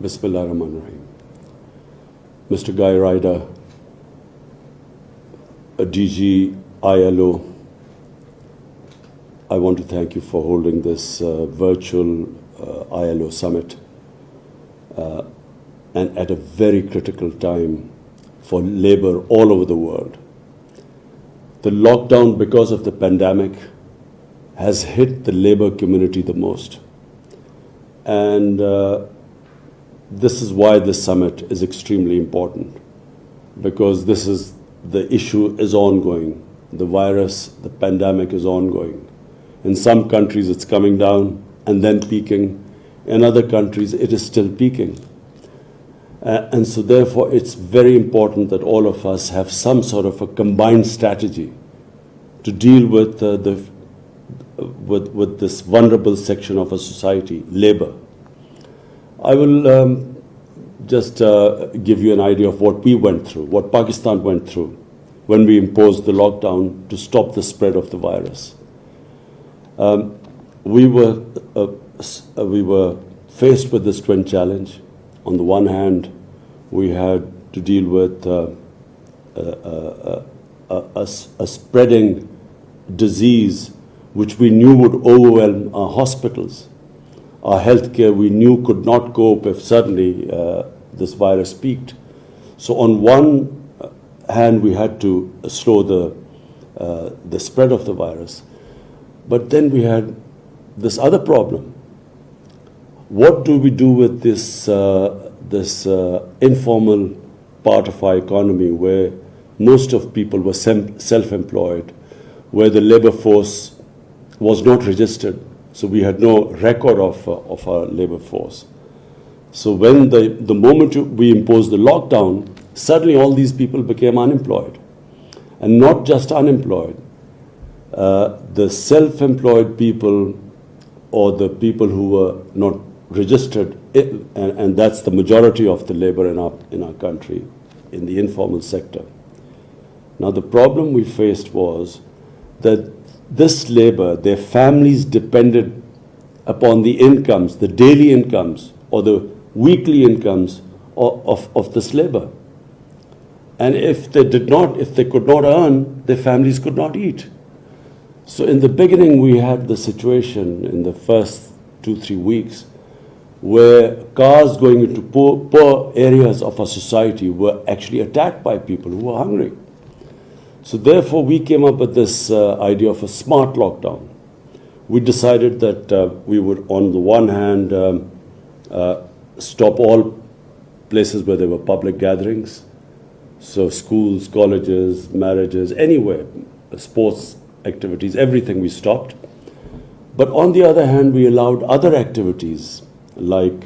Bismillahirrahmanirrahim. Mr. Guy Ryder, a DG ILO, I want to thank you for holding this virtual ILO summit and at a very critical time for labor all over the world. The lockdown, because of the pandemic, has hit the labor community the most. And this is why this summit is extremely important, because the issue is ongoing. The virus, the pandemic is ongoing. In some countries it's coming down and then peaking. In other countries it is still peaking. And so therefore it's very important that all of us have some sort of a combined strategy to deal with with this vulnerable section of a society, labor. I will just give you an idea of what we went through, what Pakistan went through when we imposed the lockdown to stop the spread of the virus. We were faced with this twin challenge. On the one hand, we had to deal with a spreading disease which we knew would overwhelm our hospitals. Our healthcare, we knew, could not cope if suddenly this virus peaked. So on one hand, we had to slow the spread of the virus. But then we had this other problem. What do we do with this informal part of our economy where most of people were self-employed, where the labor force was not registered? So we had no record of our labor force. So when the moment we imposed the lockdown, suddenly all these people became unemployed. And not just unemployed. The self-employed people or the people who were not registered, and that's the majority of the labor in our country, in the informal sector. Now the problem we faced was that this labor, their families depended upon the incomes, the daily incomes or the weekly incomes of this labor. And if they could not earn, their families could not eat. So in the beginning, we had the situation in the first 2-3 weeks where cars going into poor areas of our society were actually attacked by people who were hungry. So therefore, we came up with this idea of a smart lockdown. We decided that we would, on the one hand, stop all places where there were public gatherings. So schools, colleges, marriages, anywhere, sports activities, everything we stopped. But on the other hand, we allowed other activities like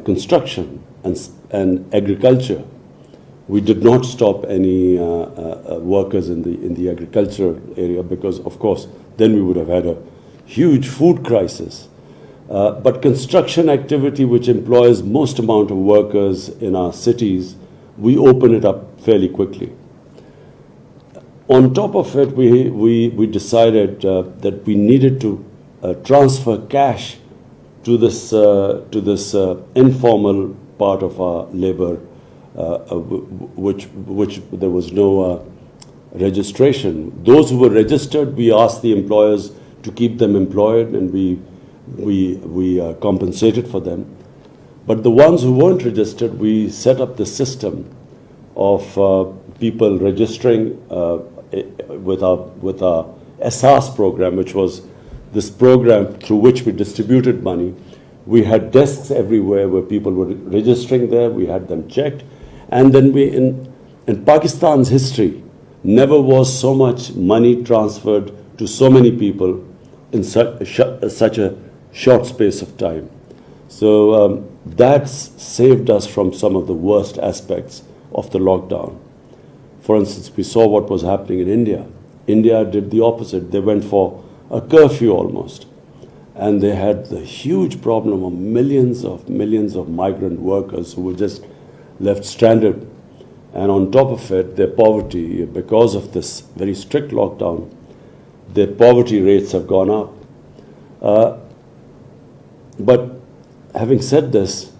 construction and agriculture. We did not stop any workers in the agricultural area because, of course, then we would have had a huge food crisis. But construction activity, which employs most amount of workers in our cities, we open it up fairly quickly. On top of it, we decided that we needed to transfer cash to this informal part of our labor, which there was no registration. Those who were registered, we asked the employers to keep them employed, and we compensated for them. But the ones who weren't registered, we set up the system of people registering with our SAS program, which was this program through which we distributed money. We had desks everywhere where people were registering there. We had them checked. And then in Pakistan's history, never was so much money transferred to so many people in such a short space of time. So that's saved us from some of the worst aspects of the lockdown. For instance, we saw what was happening in India. India did the opposite. They went for a curfew almost. And they had the huge problem of millions of migrant workers who were just left stranded. And on top of it, their poverty, because of this very strict lockdown, their poverty rates have gone up. But having said this,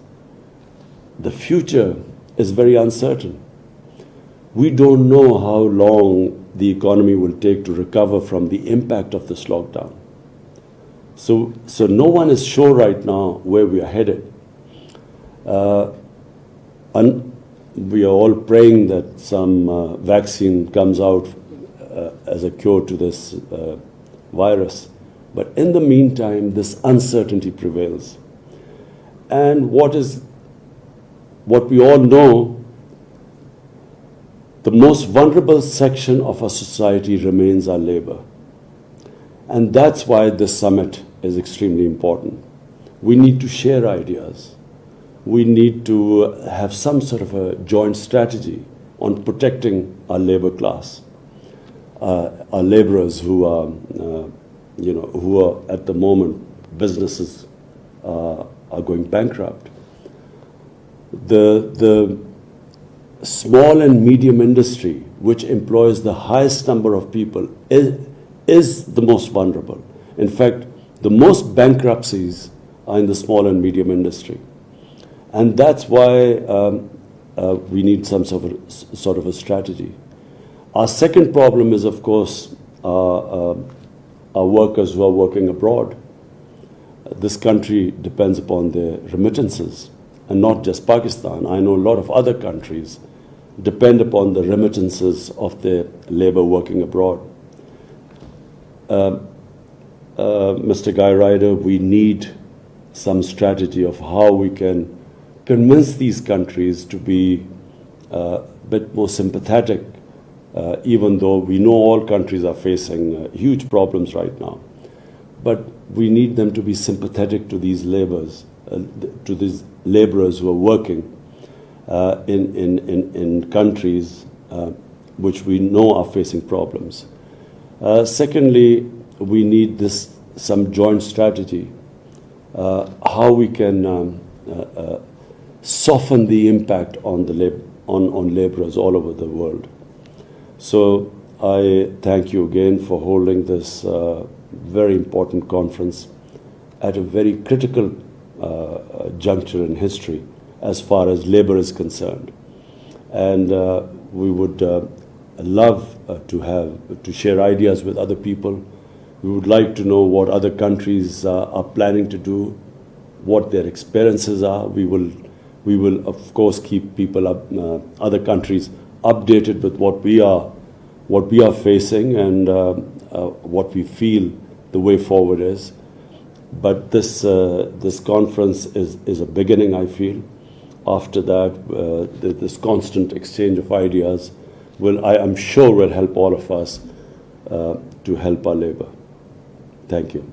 the future is very uncertain. We don't know how long the economy will take to recover from the impact of this lockdown. So no one is sure right now where we are headed. And we are all praying that some vaccine comes out as a cure to this virus. But in the meantime, this uncertainty prevails. And what we all know, the most vulnerable section of our society remains our labor. And that's why this summit is extremely important. We need to share ideas. We need to have some sort of a joint strategy on protecting our labor class, our laborers who are, who are at the moment, businesses are going bankrupt. The small and medium industry, which employs the highest number of people, is the most vulnerable. In fact, the most bankruptcies are in the small and medium industry. And that's why we need some sort of a strategy. Our second problem is, of course, our workers who are working abroad. This country depends upon their remittances, and not just Pakistan. I know a lot of other countries depend upon the remittances of their labor working abroad. Mr. Guy Ryder, we need some strategy of how we can convince these countries to be a bit more sympathetic, even though we know all countries are facing huge problems right now. But we need them to be sympathetic to these laborers who are working in countries which we know are facing problems. Secondly, we need some joint strategy, how we can soften the impact on laborers all over the world. So I thank you again for holding this very important conference at a very critical juncture in history as far as labor is concerned. And we would love to share ideas with other people. We would like to know what other countries are planning to do, what their experiences are. We will of course keep people other countries updated with what we are facing and what we feel the way forward is. But this conference is a beginning, I feel. After that, this constant exchange of ideas I'm sure will help all of us to help our labor. Thank you.